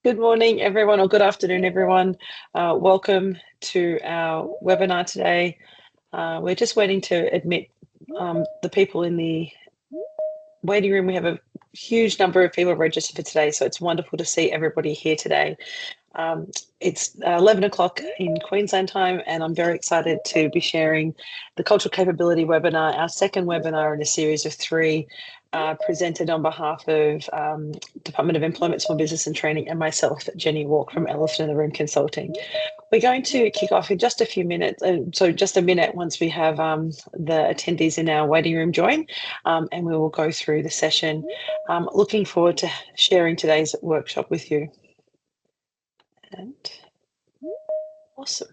Good morning, everyone, or good afternoon, everyone. Welcome to our webinar today. We're just waiting to admit the people in the waiting room. We have a huge number of people registered for today, so it's wonderful to see everybody here today. It's 11 o'clock in Queensland time, and I'm very excited to be sharing the Cultural Capability webinar, our second webinar in a series of three, presented on behalf of Department of Employment, Small Business and Training, and myself, Jenni Walke from Elephant in the Room Consulting. We're going to kick off in just a few minutes, so just a minute once we have the attendees in our waiting room join, and we will go through the session. Looking forward to sharing today's workshop with you. And awesome.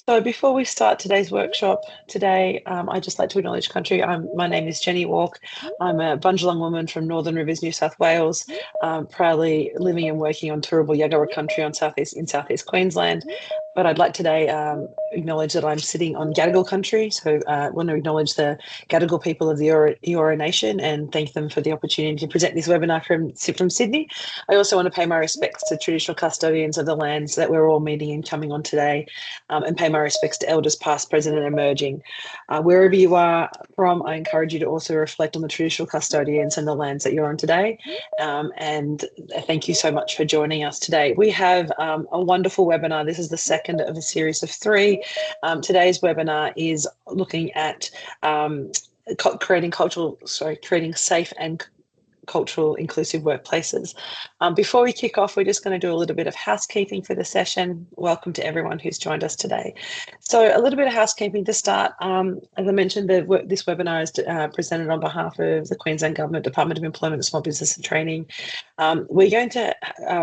So before we start today's workshop today, I'd just like to acknowledge country. My name is Jenni Walke. I'm a Bundjalung woman from Northern Rivers, New South Wales, proudly living and working on Turrbal Yagara country in southeast Queensland. But I'd like today acknowledge that I'm sitting on Gadigal country. So I want to acknowledge the Gadigal people of the Eora Nation and thank them for the opportunity to present this webinar from Sydney. I also want to pay my respects to traditional custodians of the lands that we're all meeting and coming on today, and pay my respects to elders past, present and emerging. Wherever you are from, I encourage you to also reflect on the traditional custodians and the lands that you're on today. And thank you so much for joining us today. We have a wonderful webinar. This is the second of a series of three. Today's webinar is looking at creating safe and cultural inclusive workplaces. Before we kick off, we're just going to do a little bit of housekeeping for the session. Welcome to everyone who's joined us today. So a little bit of housekeeping to start. As I mentioned, this webinar is presented on behalf of the Queensland Government Department of Employment, Small Business and Training. We're going to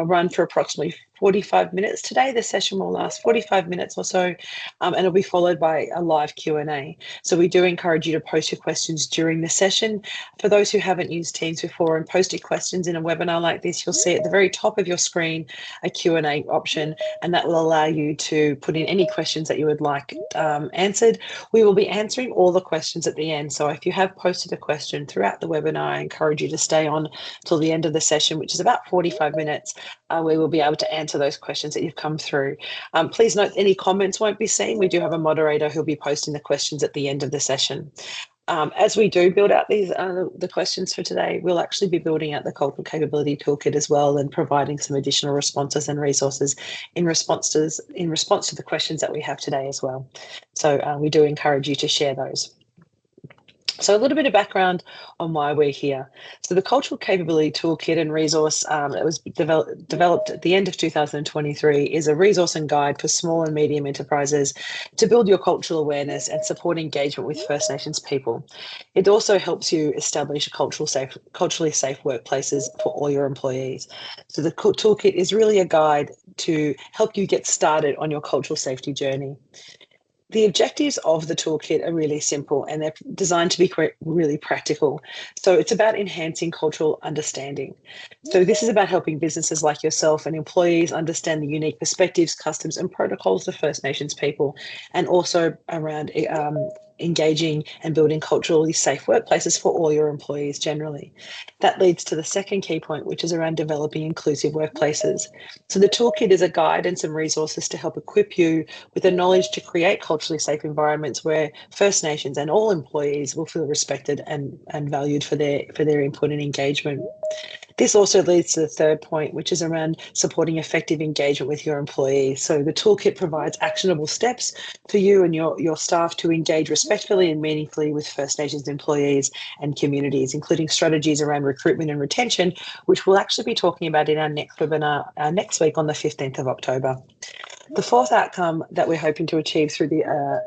run for approximately 45 minutes today. The session will last 45 minutes or so, and it'll be followed by a live Q&A. So we do encourage you to post your questions during the session. For those who haven't used Teams before and posted questions in a webinar like this, you'll see at the very top of your screen a Q&A option, and that will allow you to put in any questions that you would like answered. We will be answering all the questions at the end. So if you have posted a question throughout the webinar, I encourage you to stay on till the end of the session, which is about 45 minutes. We will be able to answer those questions that you've come through. Please note any comments won't be seen. We do have a moderator who'll be posting the questions at the end of the session. As we do build out these the questions for today, we'll actually be building out the Cultural Capability Toolkit as well and providing some additional responses and resources in response to the questions that we have today as well. So we do encourage you to share those. So a little bit of background on why we're here. So the Cultural Capability Toolkit and resource that was developed at the end of 2023 is a resource and guide for small and medium enterprises to build your cultural awareness and support engagement with First Nations people. It also helps you establish culturally safe workplaces for all your employees. So the toolkit is really a guide to help you get started on your cultural safety journey. The objectives of the toolkit are really simple and they're designed to be really practical. So it's about enhancing cultural understanding. So this is about helping businesses like yourself and employees understand the unique perspectives, customs and protocols of First Nations people, and also around engaging and building culturally safe workplaces for all your employees generally. That leads to the second key point, which is around developing inclusive workplaces. So the toolkit is a guide and some resources to help equip you with the knowledge to create culturally safe environments where First Nations and all employees will feel respected and valued for their input and engagement. This also leads to the third point, which is around supporting effective engagement with your employees. So the toolkit provides actionable steps for you and your staff to engage respectfully and meaningfully with First Nations employees and communities, including strategies around recruitment and retention, which we'll actually be talking about in our next webinar next week on the 15th of October. The fourth outcome that we're hoping to achieve through the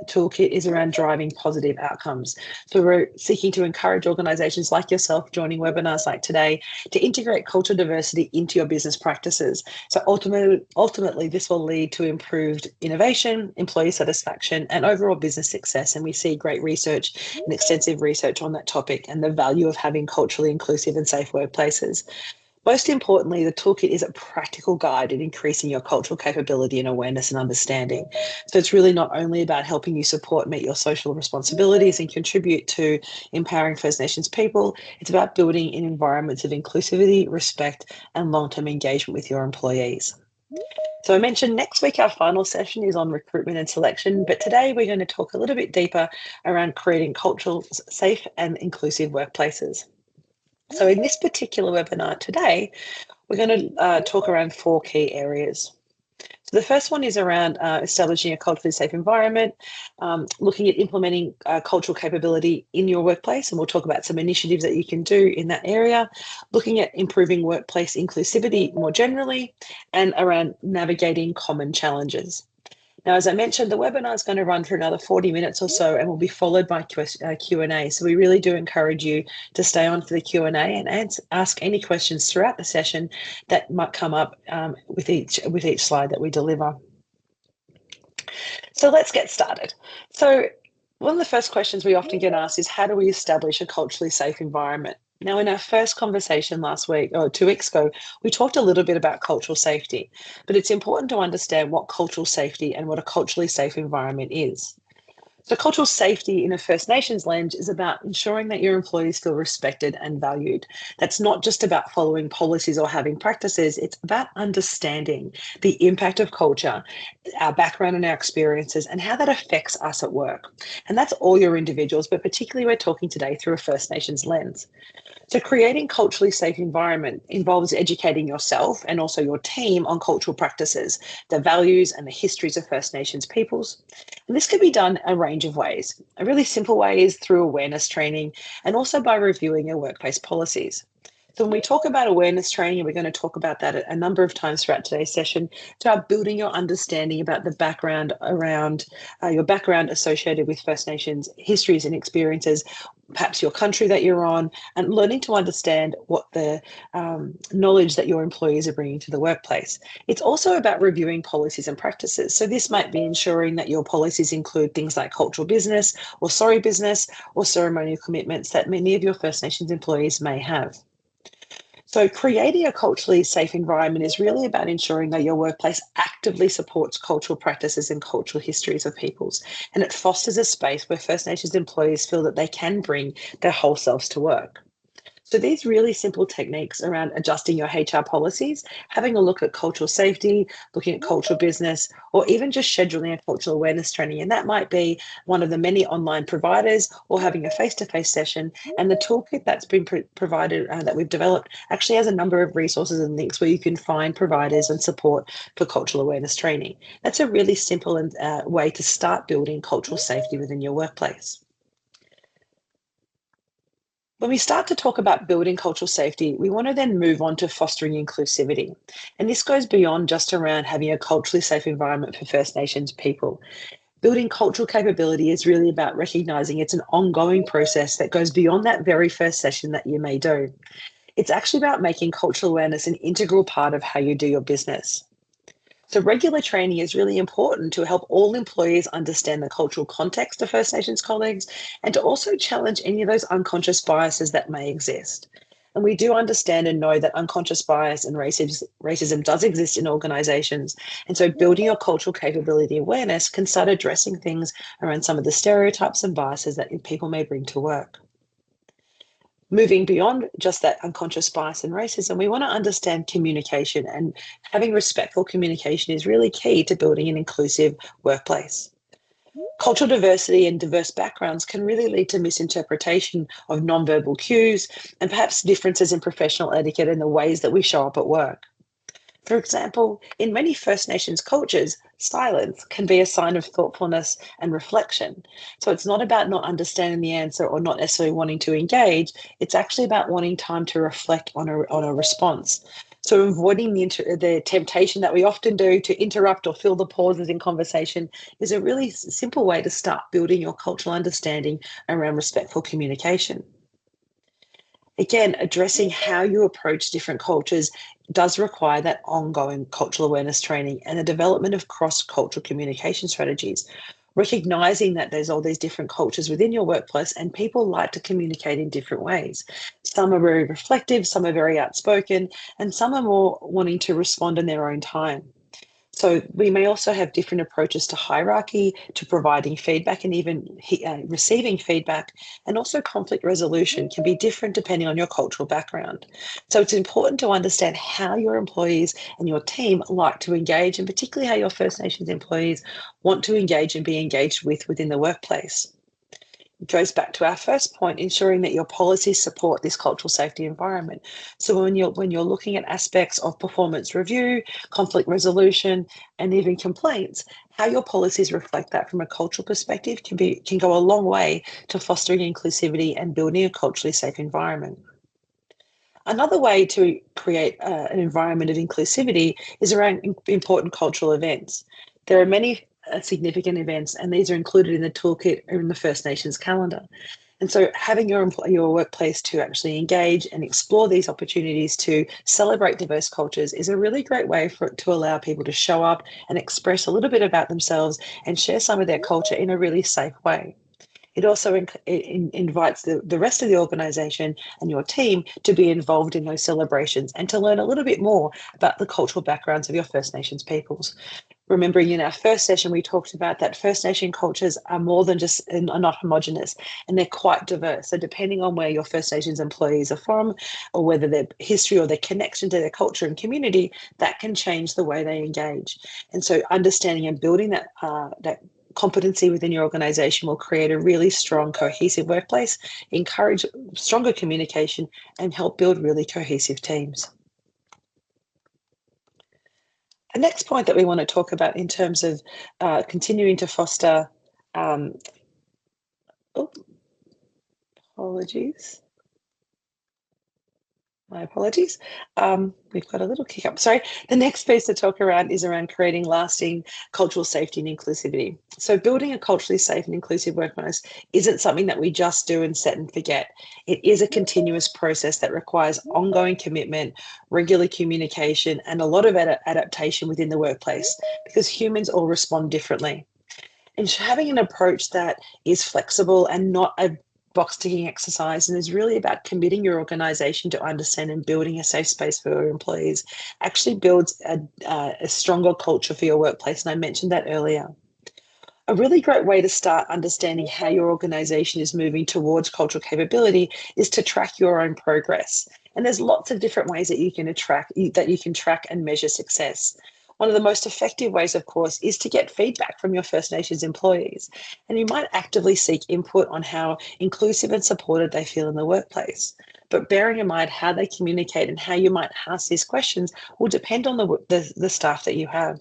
toolkit is around driving positive outcomes. So we're seeking to encourage organisations like yourself joining webinars like today to integrate cultural diversity into your business practices. So ultimately, this will lead to improved innovation, employee satisfaction, and overall business success. And we see great research and extensive research on that topic and the value of having culturally inclusive and safe workplaces. Most importantly, the toolkit is a practical guide in increasing your cultural capability and awareness and understanding. So it's really not only about helping you support, meet your social responsibilities and contribute to empowering First Nations people, it's about building in environments of inclusivity, respect, and long-term engagement with your employees. So I mentioned next week our final session is on recruitment and selection, but today we're going to talk a little bit deeper around creating cultural, safe and inclusive workplaces. So in this particular webinar today, we're going to talk around 4 key areas. So the first one is around establishing a culturally safe environment, looking at implementing cultural capability in your workplace, and we'll talk about some initiatives that you can do in that area, looking at improving workplace inclusivity more generally, and around navigating common challenges. Now, as I mentioned, the webinar is going to run for another 40 minutes or so and will be followed by Q&A. So we really do encourage you to stay on for the Q&A and ask any questions throughout the session that might come up with each slide that we deliver. So let's get started. So one of the first questions we often get asked is, how do we establish a culturally safe environment? Now, in our first conversation last week or 2 weeks ago, we talked a little bit about cultural safety, but it's important to understand what cultural safety and what a culturally safe environment is. So cultural safety in a First Nations lens is about ensuring that your employees feel respected and valued. That's not just about following policies or having practices, it's about understanding the impact of culture, our background and our experiences, and how that affects us at work. And that's all your individuals, but particularly we're talking today through a First Nations lens. So creating culturally safe environment involves educating yourself and also your team on cultural practices, the values and the histories of First Nations peoples. And this can be done a range of ways. A really simple way is through awareness training and also by reviewing your workplace policies. So when we talk about awareness training, and we're going to talk about that a number of times throughout today's session, to start building your understanding about the background around your background associated with First Nations histories and experiences, perhaps your country that you're on, and learning to understand what the knowledge that your employees are bringing to the workplace. It's also about reviewing policies and practices. So this might be ensuring that your policies include things like cultural business or sorry business or ceremonial commitments that many of your First Nations employees may have. So creating a culturally safe environment is really about ensuring that your workplace actively supports cultural practices and cultural histories of peoples, and it fosters a space where First Nations employees feel that they can bring their whole selves to work. So these really simple techniques around adjusting your HR policies, having a look at cultural safety, looking at cultural business, or even just scheduling a cultural awareness training. And that might be one of the many online providers or having a face-to-face session. And the toolkit that's been provided, that we've developed, actually has a number of resources and links where you can find providers and support for cultural awareness training. That's a really simple way to start building cultural safety within your workplace. When we start to talk about building cultural safety, we want to then move on to fostering inclusivity. And this goes beyond just around having a culturally safe environment for First Nations people. Building cultural capability is really about recognising it's an ongoing process that goes beyond that very first session that you may do. It's actually about making cultural awareness an integral part of how you do your business. So regular training is really important to help all employees understand the cultural context of First Nations colleagues and to also challenge any of those unconscious biases that may exist. And we do understand and know that unconscious bias and racism does exist in organisations. And so building your cultural capability awareness can start addressing things around some of the stereotypes and biases that people may bring to work. Moving beyond just that unconscious bias and racism, we want to understand communication, and having respectful communication is really key to building an inclusive workplace. Cultural diversity and diverse backgrounds can really lead to misinterpretation of nonverbal cues and perhaps differences in professional etiquette and the ways that we show up at work. For example, in many First Nations cultures, silence can be a sign of thoughtfulness and reflection. So it's not about not understanding the answer or not necessarily wanting to engage. It's actually about wanting time to reflect on a response. So avoiding the temptation that we often do to interrupt or fill the pauses in conversation is a really simple way to start building your cultural understanding around respectful communication. Again, addressing how you approach different cultures does require that ongoing cultural awareness training and the development of cross-cultural communication strategies. recognizing that there's all these different cultures within your workplace and people like to communicate in different ways. Some are very reflective, some are very outspoken, and some are more wanting to respond in their own time. So we may also have different approaches to hierarchy, to providing feedback, and even receiving feedback. And also conflict resolution can be different depending on your cultural background. So it's important to understand how your employees and your team like to engage, and particularly how your First Nations employees want to engage and be engaged with within the workplace. It goes back to our first point, ensuring that your policies support this cultural safety environment. So when you're looking at aspects of performance review, conflict resolution, and even complaints, how your policies reflect that from a cultural perspective can go a long way to fostering inclusivity and building a culturally safe environment. Another way to create an environment of inclusivity is around important cultural events. There are many significant events, and these are included in the toolkit or in the First Nations calendar. And so having your workplace to actually engage and explore these opportunities to celebrate diverse cultures is a really great way to allow people to show up and express a little bit about themselves and share some of their culture in a really safe way. It also invites the rest of the organisation and your team to be involved in those celebrations and to learn a little bit more about the cultural backgrounds of your First Nations peoples. Remembering in our first session, we talked about that First Nation cultures are more than just, are not homogenous, and they're quite diverse. So depending on where your First Nations employees are from, or whether their history or their connection to their culture and community, that can change the way they engage. And so understanding and building that competency within your organisation will create a really strong, cohesive workplace, encourage stronger communication, and help build really cohesive teams. The next point that we want to talk about in terms of continuing to foster, apologies. My apologies. We've got a little kick up. Sorry. The next piece to talk around is around creating lasting cultural safety and inclusivity. So building a culturally safe and inclusive workplace isn't something that we just do and set and forget. It is a continuous process that requires ongoing commitment, regular communication, and a lot of adaptation within the workplace, because humans all respond differently. And having an approach that is flexible and not a box ticking exercise and is really about committing your organisation to understand and building a safe space for your employees actually builds a stronger culture for your workplace. And I mentioned that earlier. A really great way to start understanding how your organisation is moving towards cultural capability is to track your own progress. And there's lots of different ways that you can track and measure success. One of the most effective ways, of course, is to get feedback from your First Nations employees. And you might actively seek input on how inclusive and supported they feel in the workplace. But bearing in mind how they communicate and how you might ask these questions will depend on the staff that you have.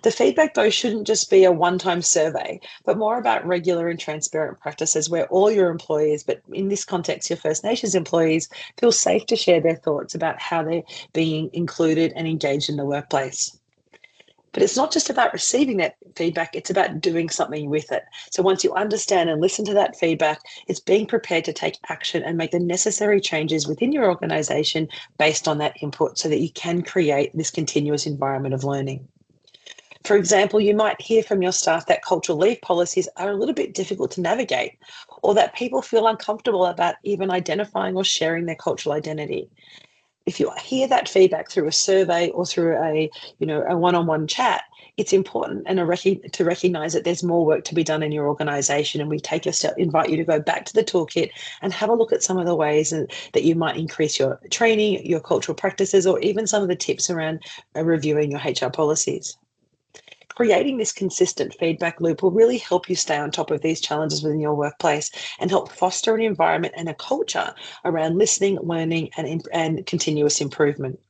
The feedback, though, shouldn't just be a one-time survey, but more about regular and transparent practices where all your employees, but in this context, your First Nations employees, feel safe to share their thoughts about how they're being included and engaged in the workplace. But it's not just about receiving that feedback, it's about doing something with it. So once you understand and listen to that feedback, it's being prepared to take action and make the necessary changes within your organisation based on that input so that you can create this continuous environment of learning. For example, you might hear from your staff that cultural leave policies are a little bit difficult to navigate, or that people feel uncomfortable about even identifying or sharing their cultural identity. If you hear that feedback through a survey or through a one-on-one chat, it's important to recognise that there's more work to be done in your organisation, and we invite you to go back to the toolkit and have a look at some of the ways that you might increase your training, your cultural practices, or even some of the tips around reviewing your HR policies. Creating this consistent feedback loop will really help you stay on top of these challenges within your workplace and help foster an environment and a culture around listening, learning, and continuous improvement.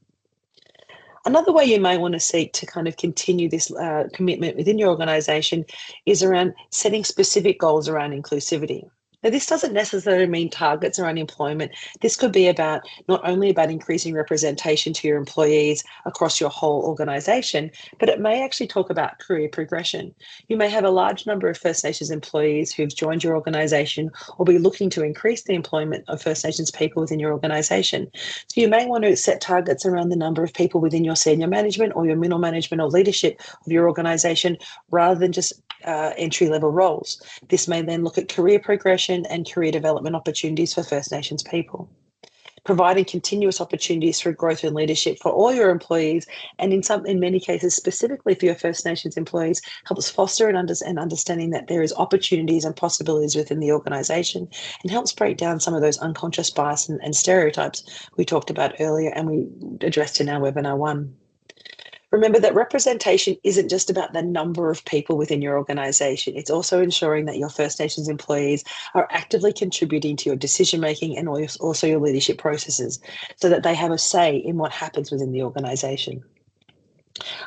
Another way you may want to seek to kind of continue this commitment within your organisation is around setting specific goals around inclusivity. Now, this doesn't necessarily mean targets around employment. This could be about not only about increasing representation to your employees across your whole organisation, but it may actually talk about career progression. You may have a large number of First Nations employees who've joined your organisation or be looking to increase the employment of First Nations people within your organisation. So you may want to set targets around the number of people within your senior management or your middle management or leadership of your organisation, rather than just entry-level roles. This may then look at career progression and career development opportunities for First Nations people. Providing continuous opportunities for growth and leadership for all your employees, and in many cases, specifically for your First Nations employees, helps foster an understanding that there is opportunities and possibilities within the organisation, and helps break down some of those unconscious bias and stereotypes we talked about earlier and we addressed in our webinar 1. Remember that representation isn't just about the number of people within your organisation. It's also ensuring that your First Nations employees are actively contributing to your decision-making and also your leadership processes so that they have a say in what happens within the organisation.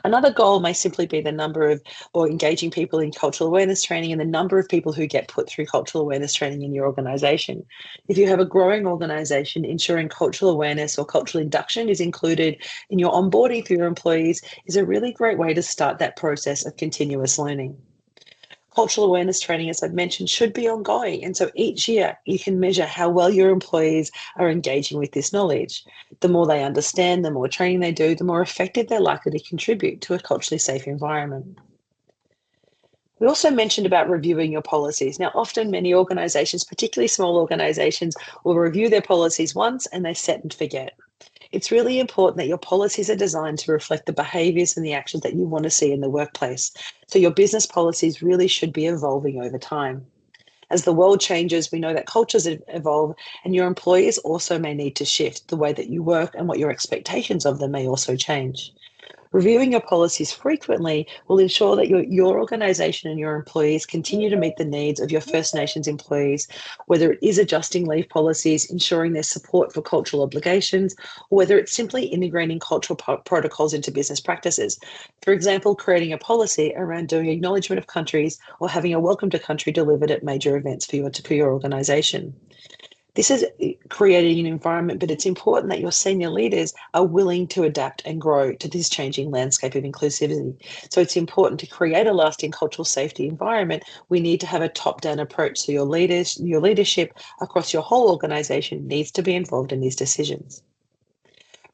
Another goal may simply be the number of or engaging people in cultural awareness training and the number of people who get put through cultural awareness training in your organisation. If you have a growing organisation, ensuring cultural awareness or cultural induction is included in your onboarding for your employees is a really great way to start that process of continuous learning. Cultural awareness training, as I've mentioned, should be ongoing. And so each year you can measure how well your employees are engaging with this knowledge. The more they understand, the more training they do, the more effective they're likely to contribute to a culturally safe environment. We also mentioned about reviewing your policies. Now, often many organisations, particularly small organisations, will review their policies once and they set and forget. It's really important that your policies are designed to reflect the behaviours and the actions that you want to see in the workplace. So your business policies really should be evolving over time. As the world changes, we know that cultures evolve and your employees also may need to shift. The way that you work and what your expectations of them may also change. Reviewing your policies frequently will ensure that your organisation and your employees continue to meet the needs of your First Nations employees, whether it is adjusting leave policies, ensuring there's support for cultural obligations, or whether it's simply integrating cultural protocols into business practices. For example, creating a policy around doing acknowledgement of countries or having a welcome to country delivered at major events for your organisation. This is creating an environment, but it's important that your senior leaders are willing to adapt and grow to this changing landscape of inclusivity. So it's important to create a lasting cultural safety environment. We need to have a top-down approach. So your leadership across your whole organisation needs to be involved in these decisions.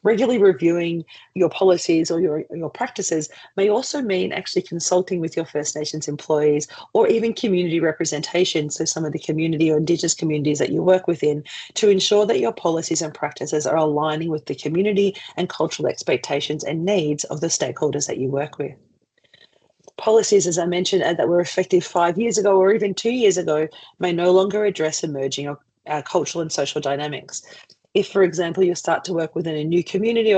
Regularly reviewing your policies or your practices may also mean actually consulting with your First Nations employees or even community representation, so some of the community or Indigenous communities that you work within, to ensure that your policies and practices are aligning with the community and cultural expectations and needs of the stakeholders that you work with. Policies, as I mentioned, that were effective 5 years ago or even 2 years ago may no longer address emerging cultural and social dynamics. If, for example, you start to work within a new community,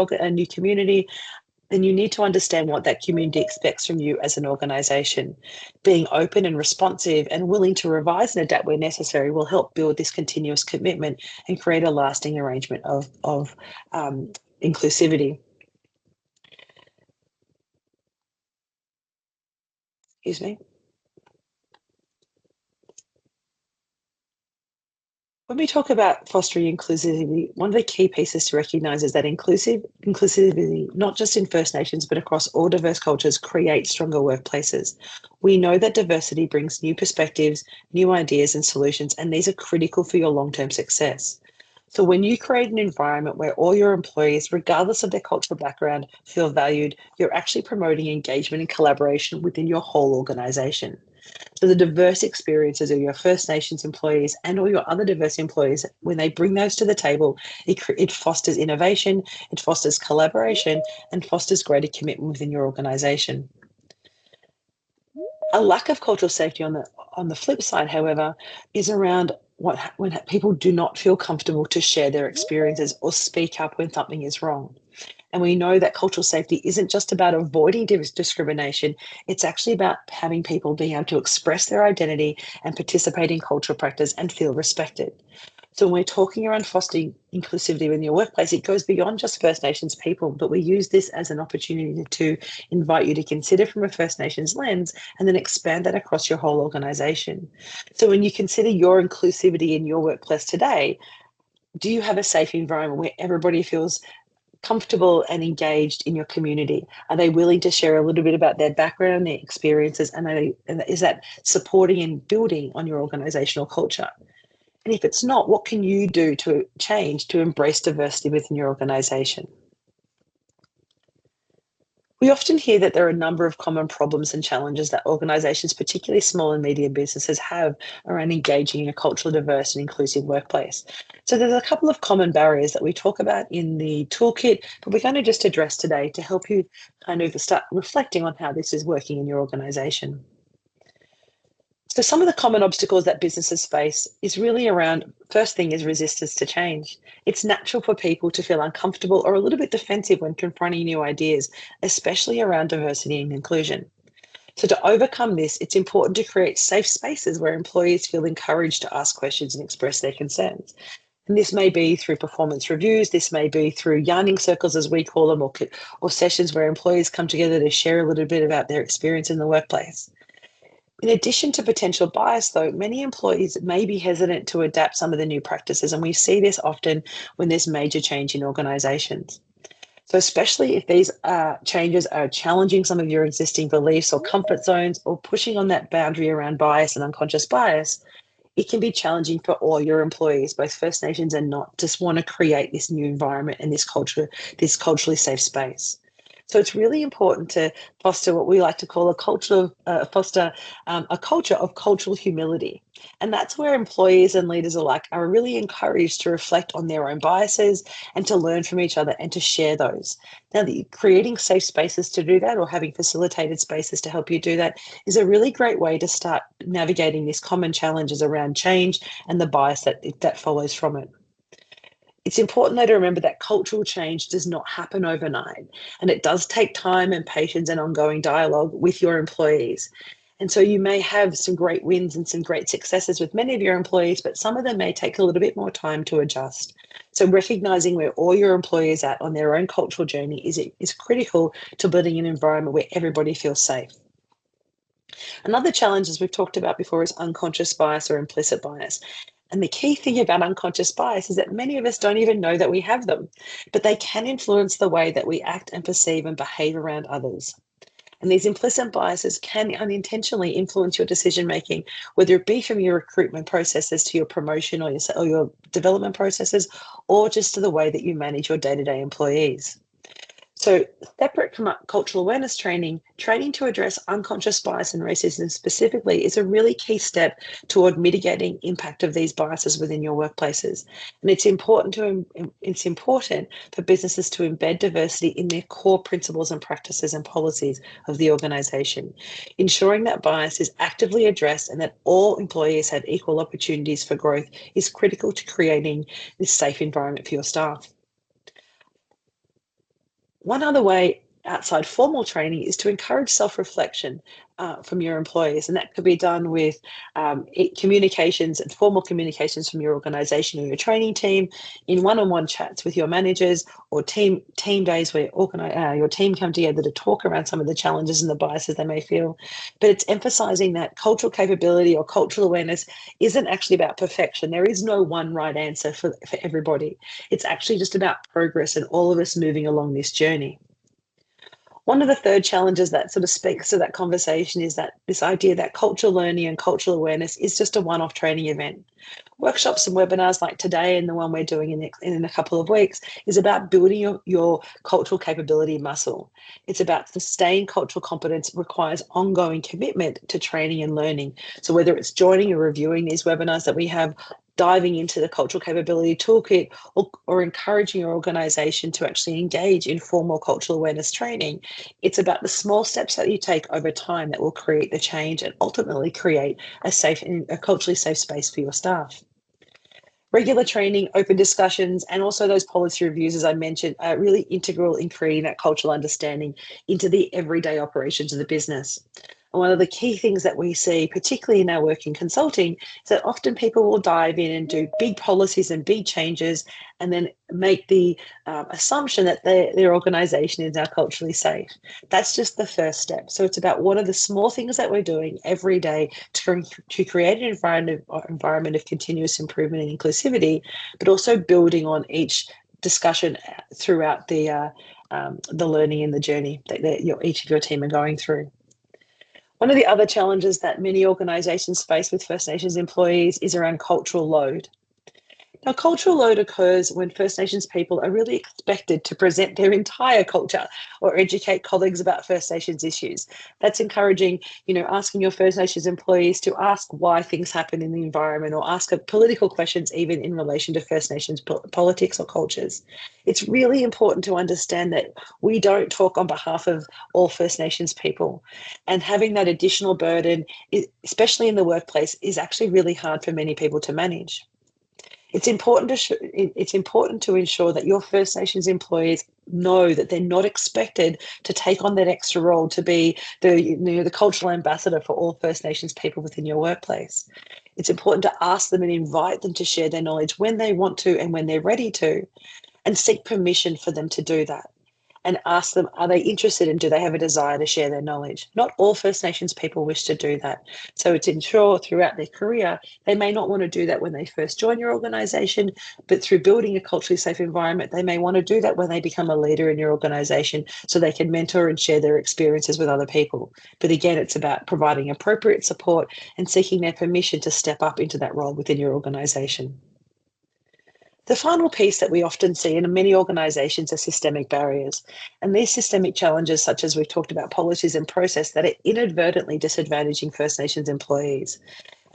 then you need to understand what that community expects from you as an organisation. Being open and responsive and willing to revise and adapt where necessary will help build this continuous commitment and create a lasting arrangement of inclusivity. Excuse me. When we talk about fostering inclusivity, one of the key pieces to recognise is that inclusivity, not just in First Nations, but across all diverse cultures, creates stronger workplaces. We know that diversity brings new perspectives, new ideas and solutions, and these are critical for your long-term success. So when you create an environment where all your employees, regardless of their cultural background, feel valued, you're actually promoting engagement and collaboration within your whole organisation. So the diverse experiences of your First Nations employees and all your other diverse employees, when they bring those to the table, it fosters innovation, it fosters collaboration, and fosters greater commitment within your organisation. A lack of cultural safety on the flip side, however, is around when people do not feel comfortable to share their experiences or speak up when something is wrong. And we know that cultural safety isn't just about avoiding discrimination, it's actually about having people being able to express their identity and participate in cultural practice and feel respected. So when we're talking around fostering inclusivity in your workplace, it goes beyond just First Nations people, but we use this as an opportunity to invite you to consider from a First Nations lens and then expand that across your whole organisation. So when you consider your inclusivity in your workplace today, do you have a safe environment where everybody feels comfortable and engaged in your community? Are they willing to share a little bit about their background, their experiences, and is that supporting and building on your organisational culture? And if it's not, what can you do to change to embrace diversity within your organisation? We often hear that there are a number of common problems and challenges that organisations, particularly small and medium businesses, have around engaging in a culturally diverse and inclusive workplace. So there's a couple of common barriers that we talk about in the toolkit, but we're going to just address today to help you kind of start reflecting on how this is working in your organisation. So some of the common obstacles that businesses face is really around, first thing is resistance to change. It's natural for people to feel uncomfortable or a little bit defensive when confronting new ideas, especially around diversity and inclusion. So to overcome this, it's important to create safe spaces where employees feel encouraged to ask questions and express their concerns. And this may be through performance reviews, this may be through yarning circles, as we call them, or sessions where employees come together to share a little bit about their experience in the workplace. In addition to potential bias, though, many employees may be hesitant to adapt some of the new practices, and we see this often when there's major change in organisations. So, especially if these changes are challenging some of your existing beliefs or comfort zones or pushing on that boundary around bias and unconscious bias, it can be challenging for all your employees, both First Nations and not, just want to create this new environment and this culture, this culturally safe space. So it's really important to foster what we like to call a culture of a culture of cultural humility, and that's where employees and leaders alike are really encouraged to reflect on their own biases and to learn from each other and to share those. Now, creating safe spaces to do that, or having facilitated spaces to help you do that, is a really great way to start navigating these common challenges around change and the bias that follows from it. It's important, though, to remember that cultural change does not happen overnight, and it does take time and patience and ongoing dialogue with your employees. And so you may have some great wins and some great successes with many of your employees, but some of them may take a little bit more time to adjust. So recognizing where all your employees are at on their own cultural journey is critical to building an environment where everybody feels safe. Another challenge, as we've talked about before, is unconscious bias or implicit bias. And the key thing about unconscious bias is that many of us don't even know that we have them, but they can influence the way that we act and perceive and behave around others. And these implicit biases can unintentionally influence your decision making, whether it be from your recruitment processes to your promotion or your development processes, or just to the way that you manage your day-to-day employees. So separate from cultural awareness training, training to address unconscious bias and racism specifically is a really key step toward mitigating impact of these biases within your workplaces. And it's important for businesses to embed diversity in their core principles and practices and policies of the organisation, ensuring that bias is actively addressed and that all employees have equal opportunities for growth is critical to creating this safe environment for your staff. One other way outside formal training is to encourage self-reflection from your employees, and that could be done with communications and formal communications from your organisation or your training team, in one-on-one chats with your managers, or team days where your team come together to talk around some of the challenges and the biases they may feel. But it's emphasising that cultural capability or cultural awareness isn't actually about perfection. There is no one right answer for everybody. It's actually just about progress and all of us moving along this journey. One of the third challenges that sort of speaks to that conversation is that this idea that cultural learning and cultural awareness is just a one-off training event. Workshops and webinars like today and the one we're doing in a couple of weeks is about building your cultural capability muscle. It's about sustained cultural competence requires ongoing commitment to training and learning. So whether it's joining or reviewing these webinars that we have, diving into the cultural capability toolkit, or encouraging your organisation to actually engage in formal cultural awareness training, it's about the small steps that you take over time that will create the change and ultimately create a culturally safe space for your staff. Regular training, open discussions, and also those policy reviews, as I mentioned, are really integral in creating that cultural understanding into the everyday operations of the business. And one of the key things that we see, particularly in our work in consulting, is that often people will dive in and do big policies and big changes and then make the assumption that their organisation is now culturally safe. That's just the first step. So it's about what are the small things that we're doing every day to create an environment of continuous improvement and inclusivity, but also building on each discussion throughout the learning and the journey that each of your team are going through. One of the other challenges that many organisations face with First Nations employees is around cultural load. Now, cultural load occurs when First Nations people are really expected to present their entire culture or educate colleagues about First Nations issues. That's encouraging, asking your First Nations employees to ask why things happen in the environment or ask political questions, even in relation to First Nations politics or cultures. It's really important to understand that we don't talk on behalf of all First Nations people. And having that additional burden, especially in the workplace, is actually really hard for many people to manage. It's important to ensure that your First Nations employees know that they're not expected to take on that extra role to be the cultural ambassador for all First Nations people within your workplace. It's important to ask them and invite them to share their knowledge when they want to and when they're ready to, and seek permission for them to do that. And ask them, are they interested and do they have a desire to share their knowledge? Not all First Nations people wish to do that. So to ensure throughout their career, they may not want to do that when they first join your organisation, but through building a culturally safe environment, they may want to do that when they become a leader in your organisation so they can mentor and share their experiences with other people. But again, it's about providing appropriate support and seeking their permission to step up into that role within your organisation. The final piece that we often see in many organisations are systemic barriers. And these systemic challenges, such as we've talked about policies and process, that are inadvertently disadvantaging First Nations employees.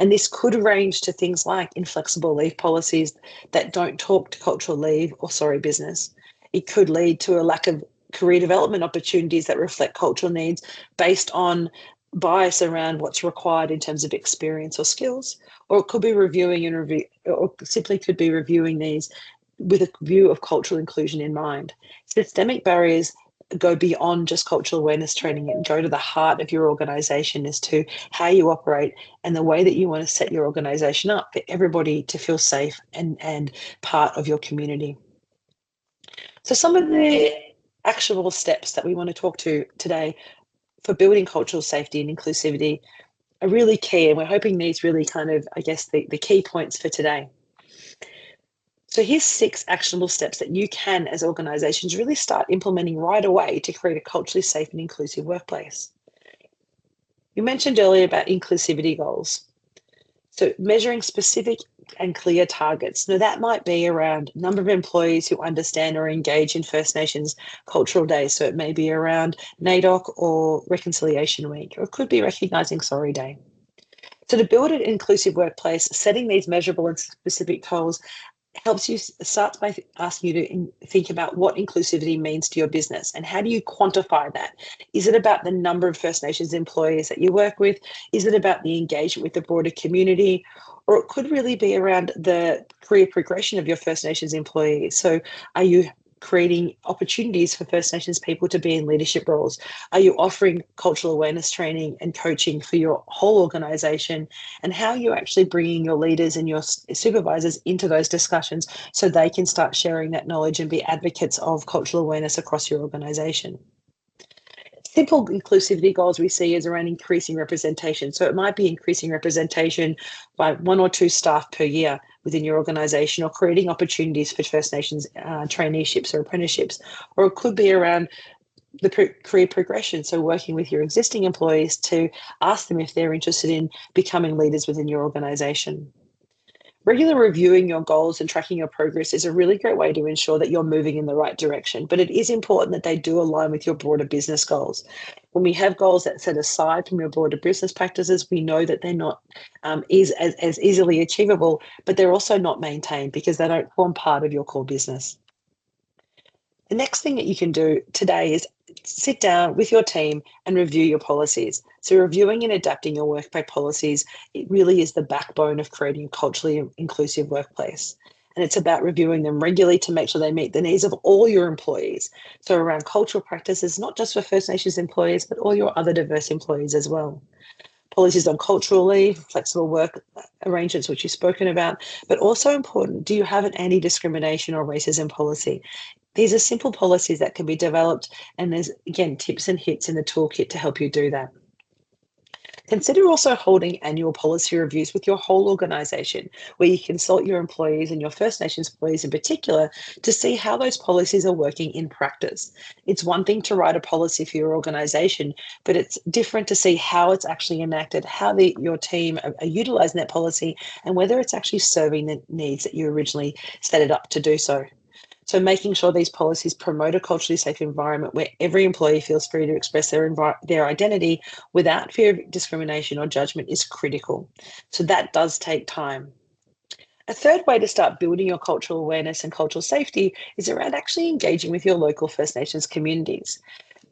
And this could range to things like inflexible leave policies that don't talk to cultural leave or business. It could lead to a lack of career development opportunities that reflect cultural needs based on bias around what's required in terms of experience or skills, or it could be simply could be reviewing these with a view of cultural inclusion in mind. Systemic barriers go beyond just cultural awareness training and go to the heart of your organisation as to how you operate and the way that you want to set your organisation up for everybody to feel safe and part of your community. So some of the actionable steps that we want to talk to today for building cultural safety and inclusivity are really key, and we're hoping these really the key points for today. So here's 6 actionable steps that you can, as organisations, really start implementing right away to create a culturally safe and inclusive workplace. You mentioned earlier about inclusivity goals. So measuring specific and clear targets. Now that might be around number of employees who understand or engage in First Nations cultural days. So it may be around NAIDOC or Reconciliation Week, or it could be Recognising Sorry Day. So to build an inclusive workplace, setting these measurable and specific goals helps you start by asking you to think about what inclusivity means to your business and how do you quantify that? Is it about the number of First Nations employees that you work with? Is it about the engagement with the broader community? Or it could really be around the career progression of your First Nations employees. So are you creating opportunities for First Nations people to be in leadership roles? Are you offering cultural awareness training and coaching for your whole organisation? And how are you actually bringing your leaders and your supervisors into those discussions so they can start sharing that knowledge and be advocates of cultural awareness across your organisation? Simple inclusivity goals we see is around increasing representation. So it might be increasing representation by 1 or 2 staff per year within your organisation, or creating opportunities for First Nations traineeships or apprenticeships. Or it could be around the career progression. So working with your existing employees to ask them if they're interested in becoming leaders within your organisation. Regular reviewing your goals and tracking your progress is a really great way to ensure that you're moving in the right direction, but it is important that they do align with your broader business goals. When we have goals that set aside from your broader business practices, we know that they're not as easily achievable, but they're also not maintained because they don't form part of your core business. The next thing that you can do today is sit down with your team and review your policies. So reviewing and adapting your workplace policies, it really is the backbone of creating a culturally inclusive workplace. And it's about reviewing them regularly to make sure they meet the needs of all your employees. So around cultural practices, not just for First Nations employees, but all your other diverse employees as well. Policies on cultural leave, flexible work arrangements, which you've spoken about, but also important, do you have an anti-discrimination or racism policy? These are simple policies that can be developed, and there's, again, tips and hits in the toolkit to help you do that. Consider also holding annual policy reviews with your whole organisation, where you consult your employees and your First Nations employees in particular to see how those policies are working in practice. It's one thing to write a policy for your organisation, but it's different to see how it's actually enacted, how your team are utilising that policy, and whether it's actually serving the needs that you originally set it up to do so. So making sure these policies promote a culturally safe environment where every employee feels free to express their identity without fear of discrimination or judgment is critical. So that does take time. A third way to start building your cultural awareness and cultural safety is around actually engaging with your local First Nations communities.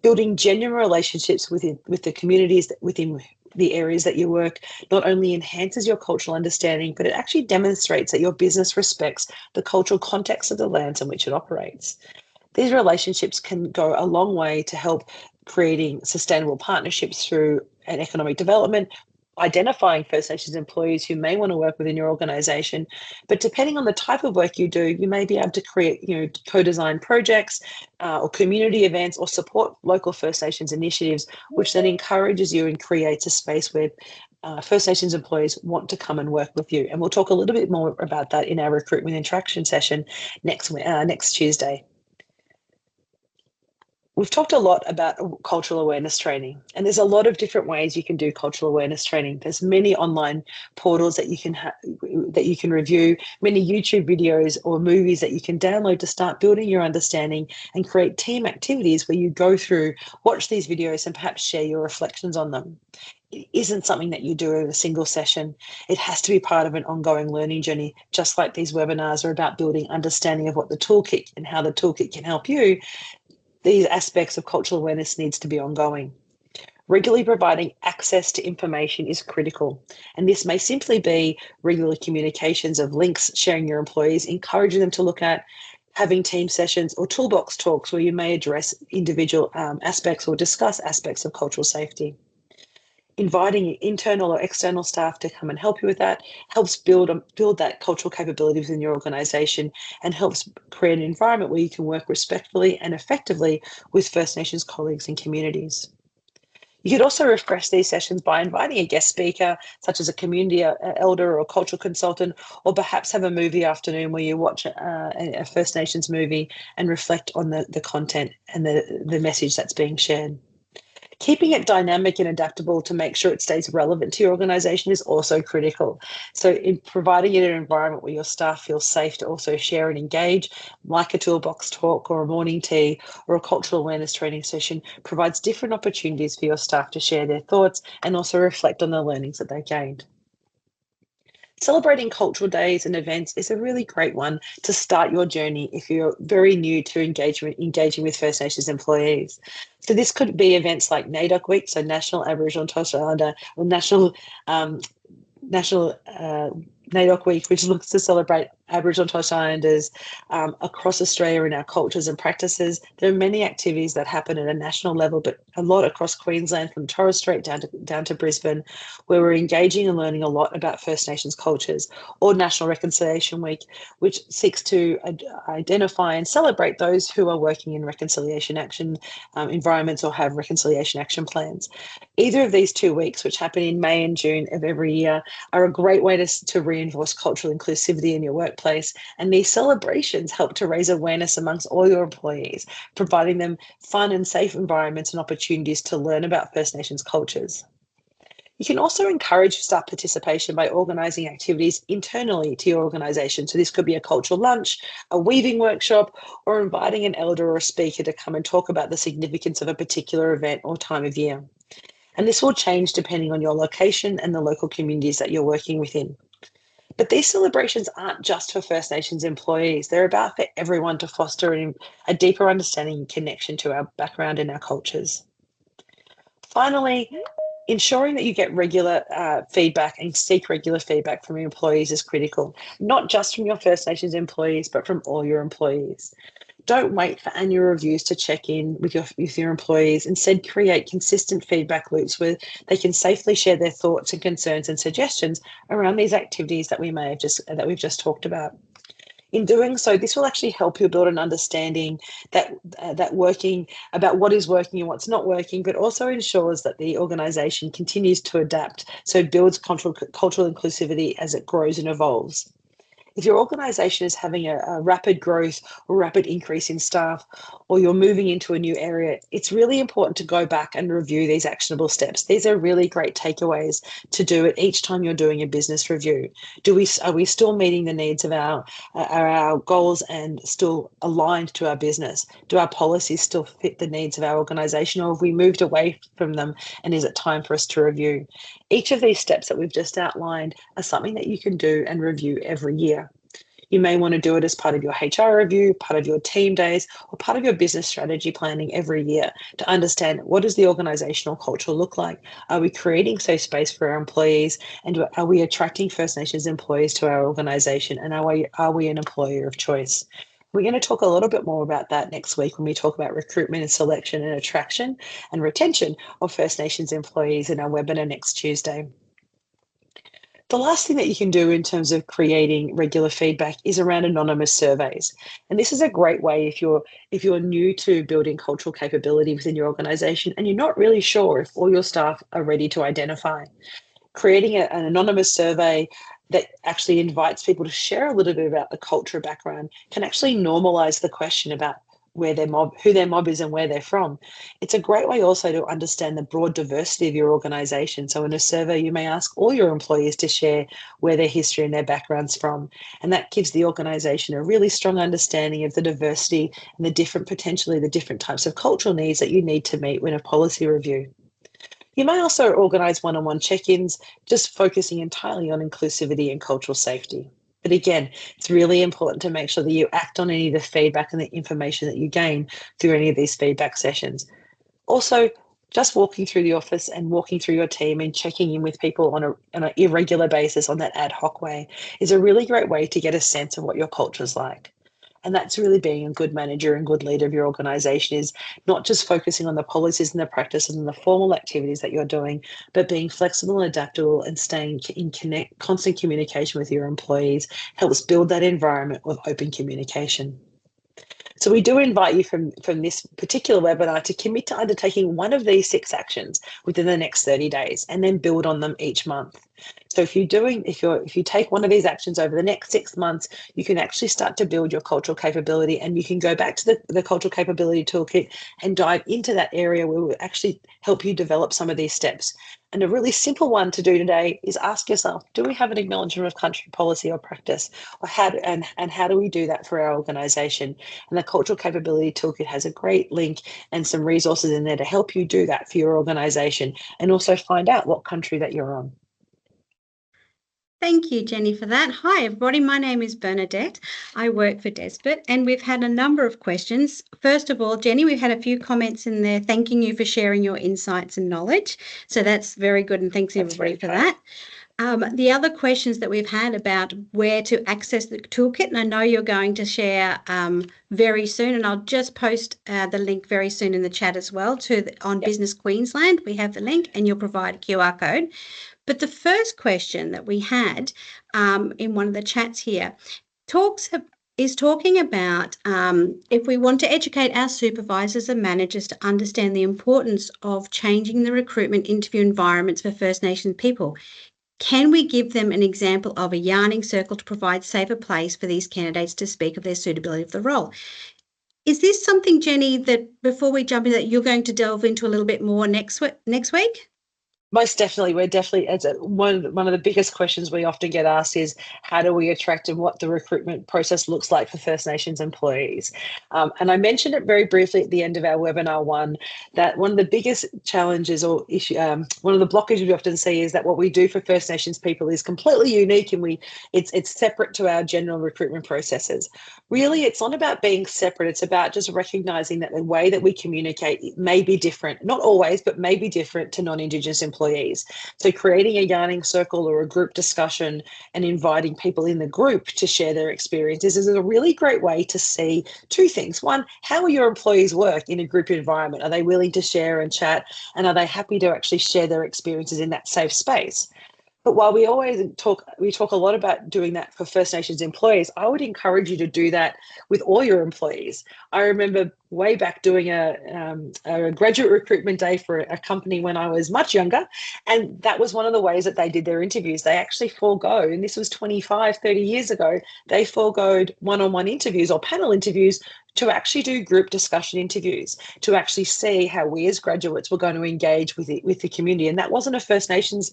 Building genuine relationships with the communities within the areas that you work not only enhances your cultural understanding, but it actually demonstrates that your business respects the cultural context of the lands in which it operates. These relationships can go a long way to help creating sustainable partnerships through an economic development, identifying First Nations employees who may want to work within your organisation. But depending on the type of work you do, you may be able to create, co-design projects or community events or support local First Nations initiatives, which then encourages you and creates a space where First Nations employees want to come and work with you. And we'll talk a little bit more about that in our recruitment interaction session next Tuesday. We've talked a lot about cultural awareness training, and there's a lot of different ways you can do cultural awareness training. There's many online portals that you can review, many YouTube videos or movies that you can download to start building your understanding and create team activities where you go through, watch these videos and perhaps share your reflections on them. It isn't something that you do in a single session. It has to be part of an ongoing learning journey, just like these webinars are about building understanding of what the toolkit and how the toolkit can help you. These aspects of cultural awareness needs to be ongoing. Regularly providing access to information is critical, and this may simply be regular communications of links, sharing your employees, encouraging them to look at, having team sessions or toolbox talks where you may address individual aspects or discuss aspects of cultural safety. Inviting internal or external staff to come and help you with that helps build that cultural capability within your organisation and helps create an environment where you can work respectfully and effectively with First Nations colleagues and communities. You could also refresh these sessions by inviting a guest speaker, such as a community elder or a cultural consultant, or perhaps have a movie afternoon where you watch a First Nations movie and reflect on the content and the message that's being shared. Keeping it dynamic and adaptable to make sure it stays relevant to your organisation is also critical. So in providing it an environment where your staff feel safe to also share and engage, like a toolbox talk or a morning tea or a cultural awareness training session, provides different opportunities for your staff to share their thoughts and also reflect on the learnings that they gained. Celebrating cultural days and events is a really great one to start your journey if you're very new to engaging with First Nations employees. So this could be events like NAIDOC Week, so National Aboriginal and Torres Strait Islander, or National NAIDOC Week, which looks to celebrate Aboriginal and Torres Strait Islanders across Australia in our cultures and practices. There are many activities that happen at a national level, but a lot across Queensland, from Torres Strait down to Brisbane, where we're engaging and learning a lot about First Nations cultures. Or National Reconciliation Week, which seeks to identify and celebrate those who are working in reconciliation action environments or have reconciliation action plans. Either of these 2 weeks, which happen in May and June of every year, are a great way to reinforce cultural inclusivity in your workplace. And these celebrations help to raise awareness amongst all your employees, providing them fun and safe environments and opportunities to learn about First Nations cultures. You can also encourage staff participation by organising activities internally to your organisation. So this could be a cultural lunch, a weaving workshop, or inviting an elder or a speaker to come and talk about the significance of a particular event or time of year. And this will change depending on your location and the local communities that you're working within. But these celebrations aren't just for First Nations employees. They're about for everyone to foster a deeper understanding and connection to our background and our cultures. Finally, ensuring that you get regular feedback and seek regular feedback from your employees is critical, not just from your First Nations employees, but from all your employees. Don't wait for annual reviews to check in with your employees. Instead, create consistent feedback loops where they can safely share their thoughts and concerns and suggestions around these activities that we've just talked about. In doing so, this will actually help you build an understanding that working about what is working and what's not working, but also ensures that the organisation continues to adapt, so it builds cultural inclusivity as it grows and evolves. If your organisation is having a rapid growth or rapid increase in staff, or you're moving into a new area, it's really important to go back and review these actionable steps. These are really great takeaways to do it each time you're doing a business review. Are we still meeting the needs of our goals and still aligned to our business? Do our policies still fit the needs of our organisation, or have we moved away from them, and is it time for us to review? Each of these steps that we've just outlined are something that you can do and review every year. You may want to do it as part of your HR review, part of your team days, or part of your business strategy planning every year to understand what does the organizational culture look like? Are we creating safe space for our employees? And are we attracting First Nations employees to our organization? And are we an employer of choice? We're going to talk a little bit more about that next week when we talk about recruitment and selection and attraction and retention of First Nations employees in our webinar next Tuesday. The last thing that you can do in terms of creating regular feedback is around anonymous surveys. And this is a great way if you're new to building cultural capability within your organization and you're not really sure if all your staff are ready to identify. Creating an anonymous survey that actually invites people to share a little bit about the culture background can actually normalize the question about who their mob is and where they're from. It's a great way also to understand the broad diversity of your organization. So in a survey, you may ask all your employees to share where their history and their background's from. And that gives the organization a really strong understanding of the diversity and potentially the different types of cultural needs that you need to meet when a policy review. You may also organise one-on-one check-ins, just focusing entirely on inclusivity and cultural safety. But again, it's really important to make sure that you act on any of the feedback and the information that you gain through any of these feedback sessions. Also, just walking through the office and walking through your team and checking in with people on an irregular basis on that ad hoc way is a really great way to get a sense of what your culture is like. And that's really being a good manager and good leader of your organization, is not just focusing on the policies and the practices and the formal activities that you're doing, but being flexible and adaptable and staying in constant communication with your employees helps build that environment of open communication. So we do invite you from this particular webinar to commit to undertaking one of these 6 actions within the next 30 days and then build on them each month. So if you take one of these actions over the next 6 months, you can actually start to build your cultural capability, and you can go back to the cultural capability toolkit and dive into that area where we'll actually help you develop some of these steps. And a really simple one to do today is ask yourself, do we have an acknowledgement of country policy or practice? Or how do we do that for our organisation? And the cultural capability toolkit has a great link and some resources in there to help you do that for your organisation and also find out what country that you're on. Thank you, Jenni, for that. Hi, everybody. My name is Bernadette. I work for Despot, and we've had a number of questions. First of all, Jenni, we've had a few comments in there thanking you for sharing your insights and knowledge. So that's very good, and thanks everybody for that. The other questions that we've had about where to access the toolkit, and I know you're going to share very soon, and I'll just post the link very soon in the chat as well on Business Queensland. We have the link, and you'll provide a QR code. But the first question that we had in one of the chats here is talking about if we want to educate our supervisors and managers to understand the importance of changing the recruitment interview environments for First Nations people, can we give them an example of a yarning circle to provide safer place for these candidates to speak of their suitability of the role? Is this something, Jenni, that before we jump in, that you're going to delve into a little bit more next week? Most definitely. We're definitely, one of the biggest questions we often get asked is how do we attract and what the recruitment process looks like for First Nations employees. And I mentioned it very briefly at the end of our webinar one, that one of the biggest challenges or issue, one of the blockages we often see is that what we do for First Nations people is completely unique, and it's separate to our general recruitment processes. Really, it's not about being separate. It's about just recognizing that the way that we communicate may be different, not always, but may be different to non-Indigenous employees. So creating a yarning circle or a group discussion and inviting people in the group to share their experiences is a really great way to see 2 things. One, how will your employees work in a group environment? Are they willing to share and chat? And are they happy to actually share their experiences in that safe space? But while we talk a lot about doing that for First Nations employees, I would encourage you to do that with all your employees. I remember way back doing a graduate recruitment day for a company when I was much younger, and that was one of the ways that they did their interviews. They actually forego, and this was 25, 30 years ago, they foregoed one-on-one interviews or panel interviews to actually do group discussion interviews, to actually see how we as graduates were going to engage with the community. And that wasn't a First Nations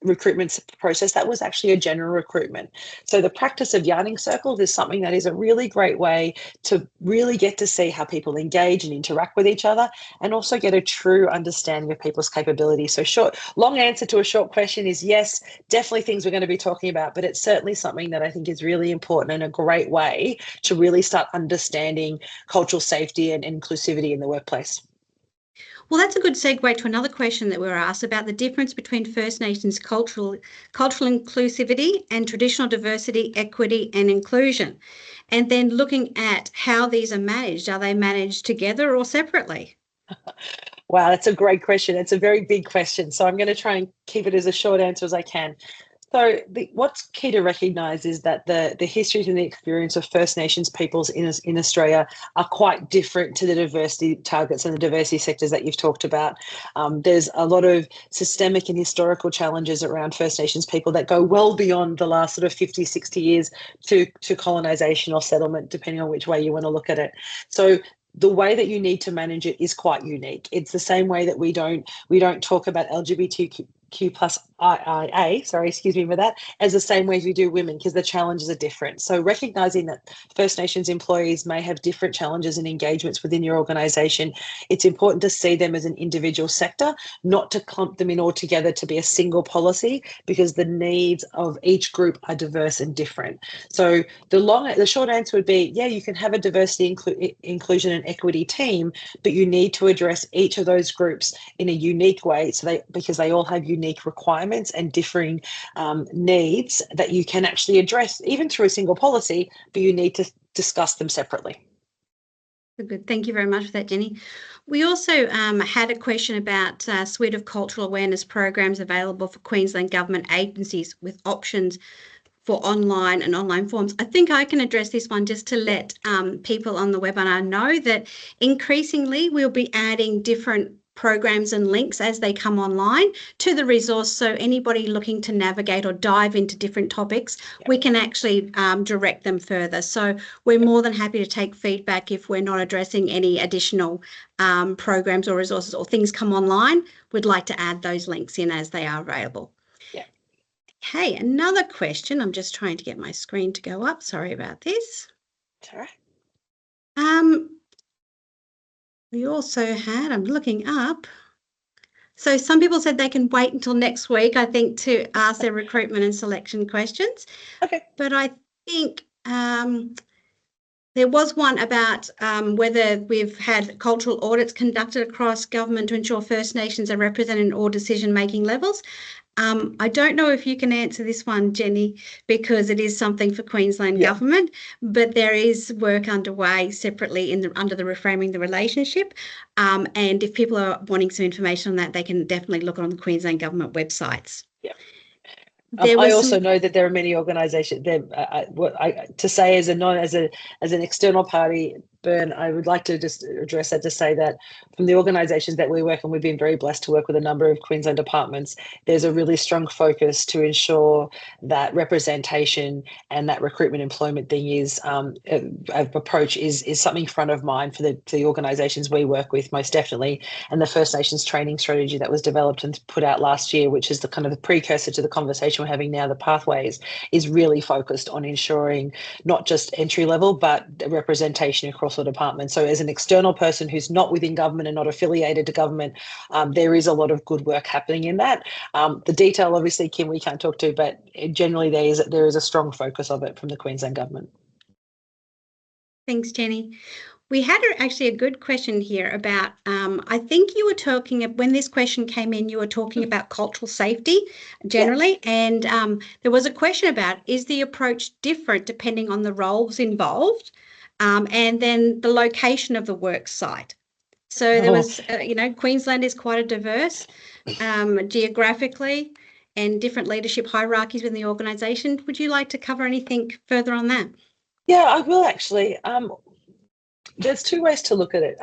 recruitment process, that was actually a general recruitment. So the practice of yarning circles is something that is a really great way to really get to see how people engage and interact with each other, and also get a true understanding of people's capabilities. So long answer to a short question is yes, definitely things we're going to be talking about, but it's certainly something that I think is really important and a great way to really start understanding cultural safety and inclusivity in the workplace. Well, that's a good segue to another question that we were asked about the difference between First Nations cultural inclusivity and traditional diversity, equity and inclusion. And then looking at how these are managed. Are they managed together or separately? Wow, that's a great question. It's a very big question. So I'm going to try and keep it as a short answer as I can. So what's key to recognise is that the histories and the experience of First Nations peoples in Australia are quite different to the diversity targets and the diversity sectors that you've talked about. There's a lot of systemic and historical challenges around First Nations people that go well beyond the last sort of 50, 60 years to colonisation or settlement, depending on which way you want to look at it. So the way that you need to manage it is quite unique. It's the same way that we don't talk about LGBTQ plus IA, sorry, excuse me for that, as the same way as we do women, because the challenges are different. So recognizing that First Nations employees may have different challenges and engagements within your organisation, it's important to see them as an individual sector, not to clump them in all together to be a single policy, because the needs of each group are diverse and different. So the short answer would be, yeah, you can have a diversity, inclusion and equity team, but you need to address each of those groups in a unique way, because they all have unique requirements and differing needs that you can actually address even through a single policy, but you need to discuss them separately. Good. Thank you very much for that, Jenni. We also had a question about a suite of cultural awareness programs available for Queensland government agencies with options for online and online forms. I think I can address this one just to let people on the webinar know that increasingly we'll be adding different programs and links as they come online to the resource, so anybody looking to navigate or dive into different topics, we can actually direct them further. So we're more than happy to take feedback if we're not addressing any additional programs or resources or things come online. We'd like to add those links in as they are available. Yeah. Okay, another question. I'm just trying to get my screen to go up. Sorry about this. It's all right. We also had, I'm looking up. So some people said they can wait until next week, I think, to ask their recruitment and selection questions. Okay. But I think there was one about whether we've had cultural audits conducted across government to ensure First Nations are represented in all decision-making levels. I don't know if you can answer this one, Jenni, because it is something for Queensland government, but there is work underway separately under the Reframing the Relationship. And if people are wanting some information on that, they can definitely look on the Queensland government websites. Yeah. I also know that there are many organisations. To say as an external party, Bern, I would like to just address that to say that from the organisations that we work in, we've been very blessed to work with a number of Queensland departments. There's a really strong focus to ensure that representation and that recruitment employment thing is approach is something front of mind for the organisations we work with, most definitely. And the First Nations training strategy that was developed and put out last year, which is the kind of the precursor to the conversation we're having now, the pathways, is really focused on ensuring not just entry level, but representation across the department. So as an external person who's not within government and not affiliated to government, there is a lot of good work happening in that. The detail, obviously, Kim, we can't talk to, but generally there is a strong focus of it from the Queensland government. Thanks, Jenni. We had actually a good question here about, I think you were talking, when this question came in, you were talking about cultural safety generally, and there was a question about, is the approach different depending on the roles involved and then the location of the work site? So there was, Queensland is quite a diverse geographically, and different leadership hierarchies within the organisation. Would you like to cover anything further on that? Yeah, I will actually. There's two ways to look at it.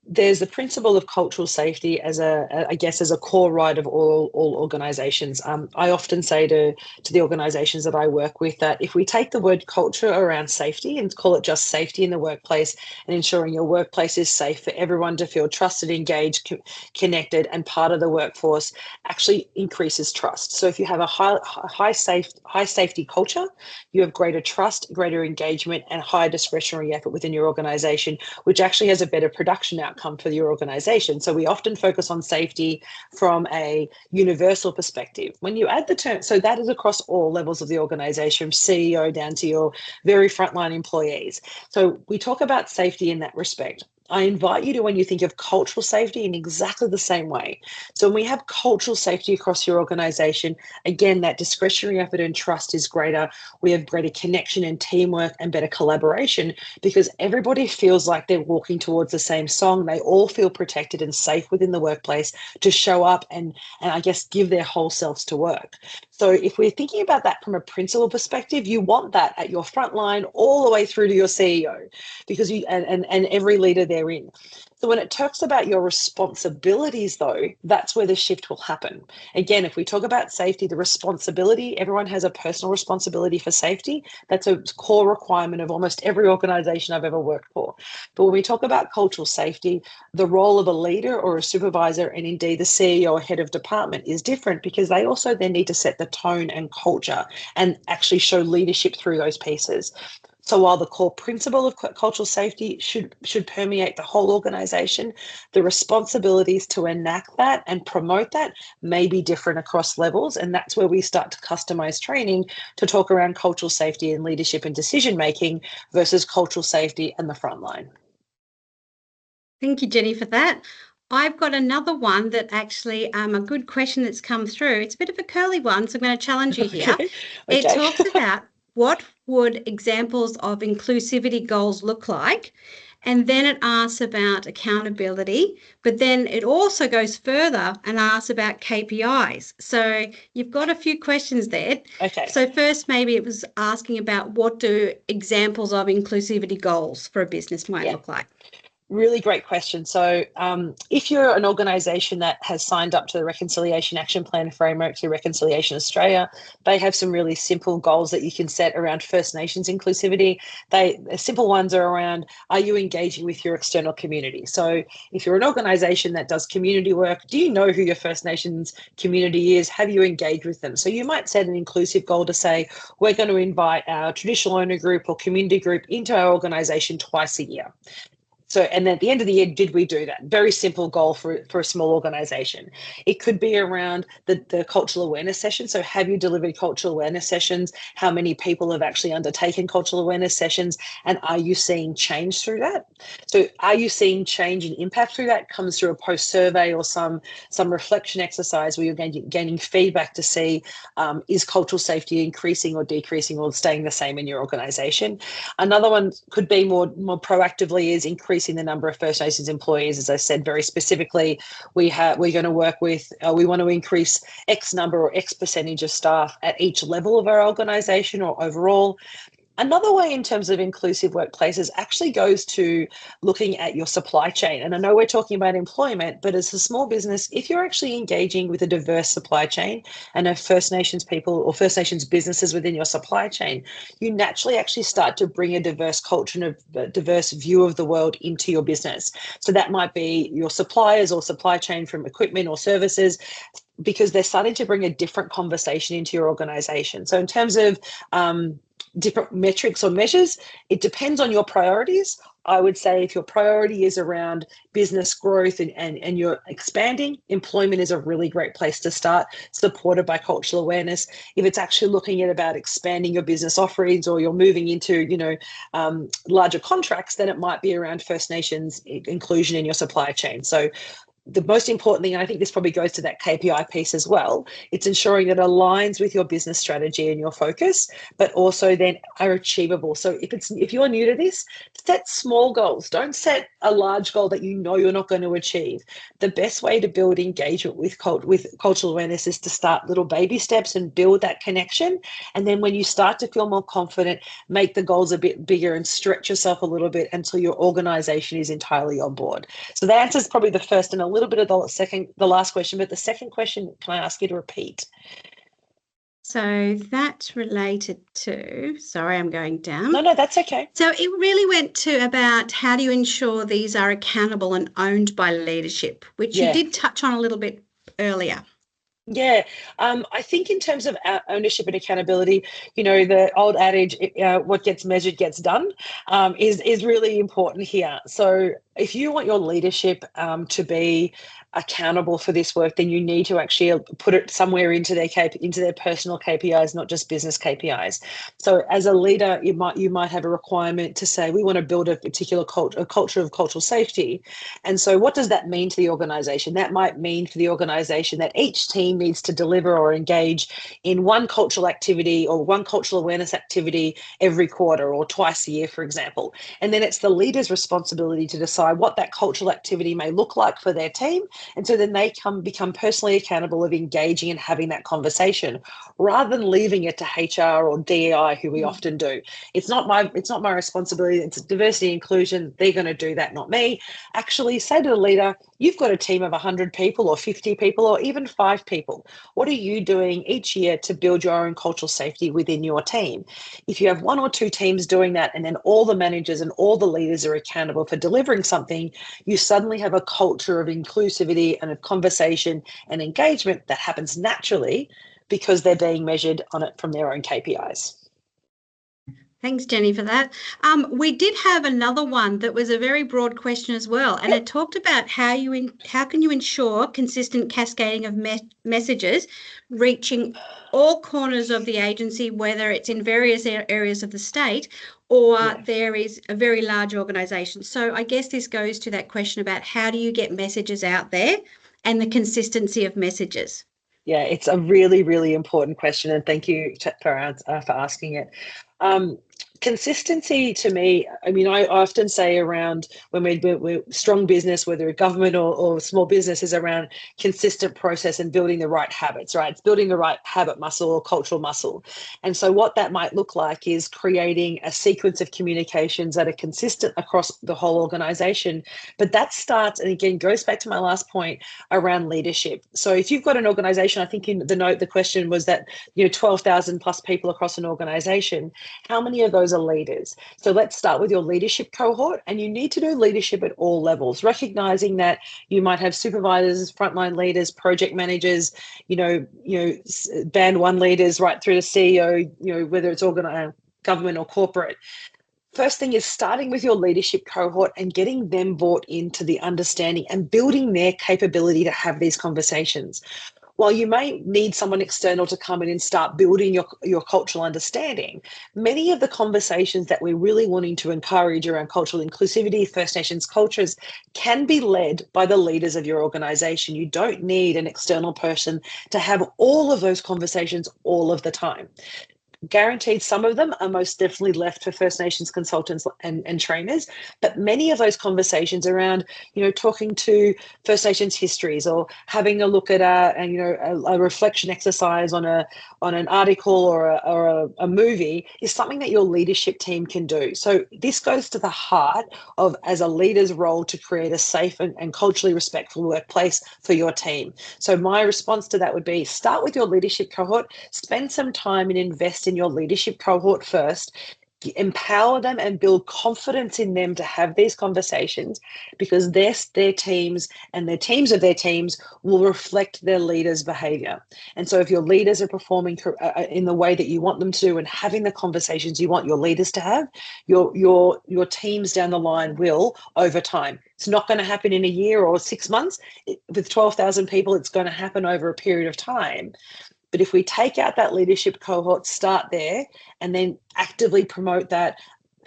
There's the principle of cultural safety as I guess, as a core right of all organizations. I often say to the organizations that I work with that if we take the word culture around safety and call it just safety in the workplace and ensuring your workplace is safe for everyone to feel trusted, engaged, connected, and part of the workforce, actually increases trust. So if you have a high safety culture, you have greater trust, greater engagement, and higher discretionary effort within your organization, which actually has a better production outcome for your organization. So we often focus on safety from a universal perspective. When you add the term, so that is across all levels of the organization, from CEO down to your very frontline employees. So we talk about safety in that respect. I invite you to, when you think of cultural safety, in exactly the same way. So when we have cultural safety across your organization, again, that discretionary effort and trust is greater. We have greater connection and teamwork and better collaboration because everybody feels like they're walking towards the same song. They all feel protected and safe within the workplace to show up and I guess, give their whole selves to work. So if we're thinking about that from a principal perspective, you want that at your front line all the way through to your CEO because you and every leader therein. So when it talks about your responsibilities, though, that's where the shift will happen. Again, if we talk about safety, the responsibility, everyone has a personal responsibility for safety. That's a core requirement of almost every organization I've ever worked for. But when we talk about cultural safety, the role of a leader or a supervisor, and indeed the CEO or head of department, is different because they also then need to set the tone and culture and actually show leadership through those pieces. So while the core principle of cultural safety should permeate the whole organization, the responsibilities to enact that and promote that may be different across levels. And that's where we start to customize training to talk around cultural safety and leadership and decision making versus cultural safety and the front line. Thank you, Jenni, for that. I've got another one that actually a good question that's come through. It's a bit of a curly one, so I'm going to challenge you here. Okay. It talks about what would examples of inclusivity goals look like? And then it asks about accountability, but then it also goes further and asks about KPIs. So you've got a few questions there. Okay. So first, maybe it was asking about what do examples of inclusivity goals for a business might look like? Really great question. So if you're an organisation that has signed up to the Reconciliation Action Plan framework through Reconciliation Australia, they have some really simple goals that you can set around First Nations inclusivity. The simple ones are around, are you engaging with your external community? So if you're an organisation that does community work, do you know who your First Nations community is? Have you engaged with them? So you might set an inclusive goal to say, we're going to invite our traditional owner group or community group into our organisation twice a year. So, and at the end of the year, did we do that? Very simple goal for a small organization. It could be around the cultural awareness session. So have you delivered cultural awareness sessions? How many people have actually undertaken cultural awareness sessions? And are you seeing change through that? So are you seeing change and impact through that? Comes through a post survey or some reflection exercise where you're gaining feedback to see is cultural safety increasing or decreasing or staying the same in your organization? Another one could be more proactively is increasing the number of First Nations employees. As I said, very specifically, we're going to work with, we want to increase X number or X percentage of staff at each level of our organisation or overall. Another way in terms of inclusive workplaces actually goes to looking at your supply chain. And I know we're talking about employment, but as a small business, if you're actually engaging with a diverse supply chain and have First Nations people or First Nations businesses within your supply chain, you naturally actually start to bring a diverse culture and a diverse view of the world into your business. So that might be your suppliers or supply chain from equipment or services, because they're starting to bring a different conversation into your organization. So in terms of different metrics or measures, it depends on your priorities. I would say if your priority is around business growth and you're expanding, employment is a really great place to start, supported by cultural awareness. If it's actually looking at about expanding your business offerings or you're moving into, larger contracts, then it might be around First Nations inclusion in your supply chain. So the most important thing, and I think this probably goes to that KPI piece as well, it's ensuring that it aligns with your business strategy and your focus, but also then are achievable. So if you're new to this, set small goals. Don't set a large goal that you know you're not going to achieve. The best way to build engagement with cultural awareness is to start little baby steps and build that connection. And then when you start to feel more confident, make the goals a bit bigger and stretch yourself a little bit until your organization is entirely on board. So the answer is probably the first and a little bit of the last question, but the second question, can I ask you to repeat? So that's related to, sorry, I'm going down. No, that's okay. So it really went to about how do you ensure these are accountable and owned by leadership, which you did touch on a little bit earlier. Yeah, I think in terms of ownership and accountability, the old adage, what gets measured gets done, is really important here. So if you want your leadership to be accountable for this work, then you need to actually put it somewhere into their personal KPIs, not just business KPIs. So as a leader, you might have a requirement to say, we want to build a particular culture of cultural safety. And so what does that mean to the organization? That might mean for the organization that each team needs to deliver or engage in one cultural activity or one cultural awareness activity every quarter or twice a year, for example. And then it's the leader's responsibility to decide what that cultural activity may look like for their team. And so then they become personally accountable of engaging and having that conversation rather than leaving it to HR or DEI, who we often do. It's not my responsibility. It's diversity inclusion. They're going to do that, not me. Actually say to the leader, you've got a team of 100 people or 50 people or even 5 people. What are you doing each year to build your own cultural safety within your team? If you have 1 or 2 teams doing that and then all the managers and all the leaders are accountable for delivering something, you suddenly have a culture of inclusivity and a conversation and engagement that happens naturally because they're being measured on it from their own KPIs. Thanks, Jenni, for that. We did have another one that was a very broad question as well, and it talked about how can you ensure consistent cascading of messages reaching all corners of the agency, whether it's in various areas of the state or there is a very large organisation. So I guess this goes to that question about how do you get messages out there and the consistency of messages. Yeah, it's a really, really important question, and thank you for asking it. Consistency to me, I mean, I often say around when we're strong business, whether a government or small business, is around consistent process and building the right habits, right? It's building the right habit muscle or cultural muscle. And so what that might look like is creating a sequence of communications that are consistent across the whole organization. But that starts, and again, goes back to my last point around leadership. So if you've got an organization, I think in the note, the question was that, 12,000 plus people across an organization, how many of those are leaders? So let's start with your leadership cohort, and you need to do leadership at all levels, recognizing that you might have supervisors, frontline leaders, project managers, band 1 leaders, right through to CEO, whether it's government or corporate. First thing is starting with your leadership cohort and getting them bought into the understanding and building their capability to have these conversations. While you may need someone external to come in and start building your cultural understanding, many of the conversations that we're really wanting to encourage around cultural inclusivity, First Nations cultures, can be led by the leaders of your organization. You don't need an external person to have all of those conversations all of the time. Guaranteed some of them are most definitely left for First Nations consultants and trainers, but many of those conversations around, talking to First Nations histories or having a look at a reflection exercise on an article or a movie is something that your leadership team can do. So this goes to the heart of, as a leader's role, to create a safe and culturally respectful workplace for your team. So my response to that would be start with your leadership cohort, spend some time and invest in your leadership cohort first, empower them and build confidence in them to have these conversations, because their teams and their teams of their teams will reflect their leaders' behavior. And so if your leaders are performing in the way that you want them to and having the conversations you want your leaders to have, your teams down the line will over time. It's not going to happen in a year or 6 months. With 12,000 people, it's going to happen over a period of time. But if we take out that leadership cohort, start there, and then actively promote that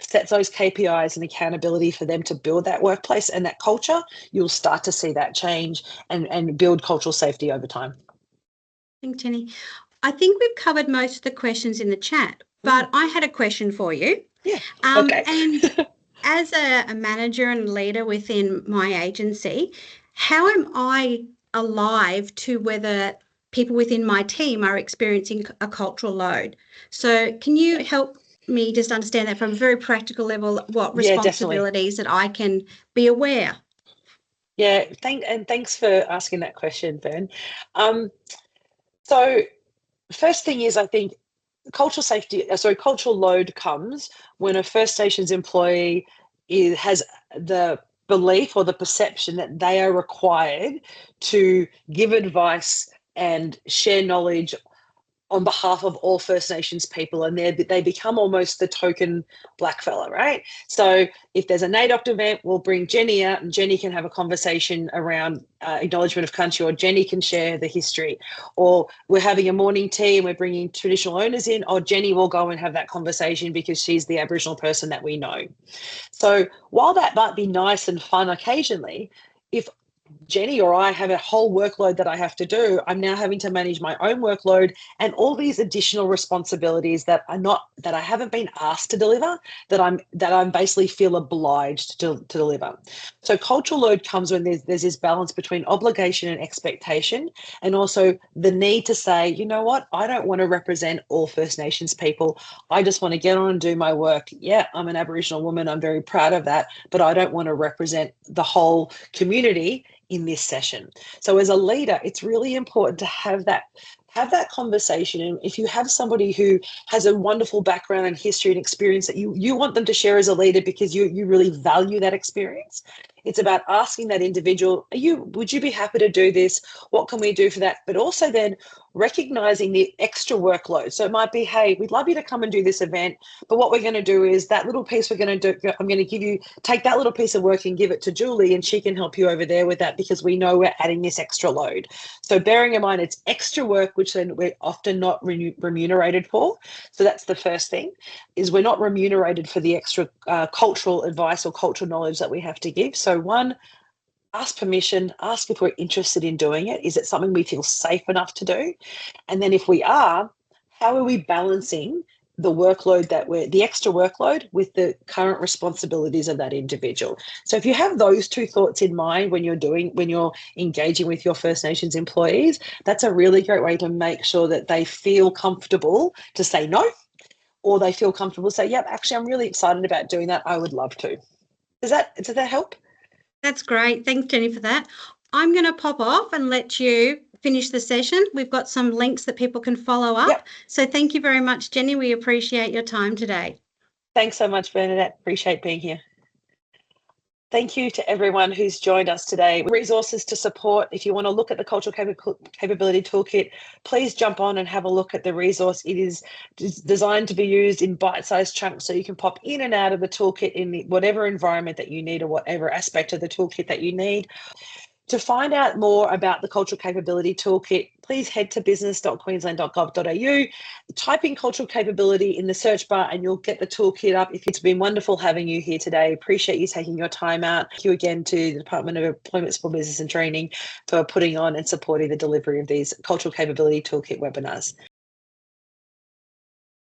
sets those KPIs and accountability for them to build that workplace and that culture, you'll start to see that change and build cultural safety over time. Thanks, Jenni. I think we've covered most of the questions in the chat, but I had a question for you. Yeah. Okay. And as a manager and leader within my agency, how am I alive to whether people within my team are experiencing a cultural load? So can you help me just understand that from a very practical level, what responsibilities that I can be aware? Yeah, thanks for asking that question, Bern. So first thing is, I think cultural load comes when a First Nations employee has the belief or the perception that they are required to give advice and share knowledge on behalf of all First Nations people, and they become almost the token black fella, right? So if there's a NAIDOC event, we'll bring Jenni out, and Jenni can have a conversation around acknowledgement of country, or Jenni can share the history. Or we're having a morning tea and we're bringing traditional owners in, or Jenni will go and have that conversation because she's the Aboriginal person that we know. So while that might be nice and fun occasionally, if Jenni or I have a whole workload that I have to do, I'm now having to manage my own workload and all these additional responsibilities that I haven't been asked to deliver, that I'm basically feel obliged to deliver. So cultural load comes when there's this balance between obligation and expectation, and also the need to say, you know what, I don't want to represent all First Nations people. I just want to get on and do my work. Yeah, I'm an Aboriginal woman. I'm very proud of that, but I don't want to represent the whole community in this session. So as a leader, it's really important to have that conversation. And if you have somebody who has a wonderful background and history and experience that you want them to share as a leader because you really value that experience, it's about asking that individual, would you be happy to do this? What can we do for that? But also then recognizing the extra workload. So it might be, hey, we'd love you to come and do this event, but what we're going to do is that little piece we're going to do, I'm going to take that little piece of work and give it to Julie, and she can help you over there with that because we know we're adding this extra load. So bearing in mind it's extra work, which then we're often not remunerated for. So that's the first thing, is we're not remunerated for the extra cultural advice or cultural knowledge that we have to give. So one, ask permission, ask if we're interested in doing it. Is it something we feel safe enough to do? And then if we are, how are we balancing the workload the extra workload with the current responsibilities of that individual? So if you have those two thoughts in mind when you're engaging with your First Nations employees, that's a really great way to make sure that they feel comfortable to say no, or they feel comfortable to say, yep, actually, I'm really excited about doing that. I would love to. Does that help? That's great. Thanks, Jenni, for that. I'm going to pop off and let you finish the session. We've got some links that people can follow up. Yep. So thank you very much, Jenni. We appreciate your time today. Thanks so much, Bernadette. Appreciate being here. Thank you to everyone who's joined us today. Resources to support. If you want to look at the Cultural Capability Toolkit, please jump on and have a look at the resource. It is designed to be used in bite-sized chunks, so you can pop in and out of the toolkit in whatever environment that you need or whatever aspect of the toolkit that you need. To find out more about the Cultural Capability Toolkit, please head to business.queensland.gov.au, type in Cultural Capability in the search bar and you'll get the toolkit up. It's been wonderful having you here today. Appreciate you taking your time out. Thank you again to the Department of Employment, Small Business and Training for putting on and supporting the delivery of these Cultural Capability Toolkit webinars.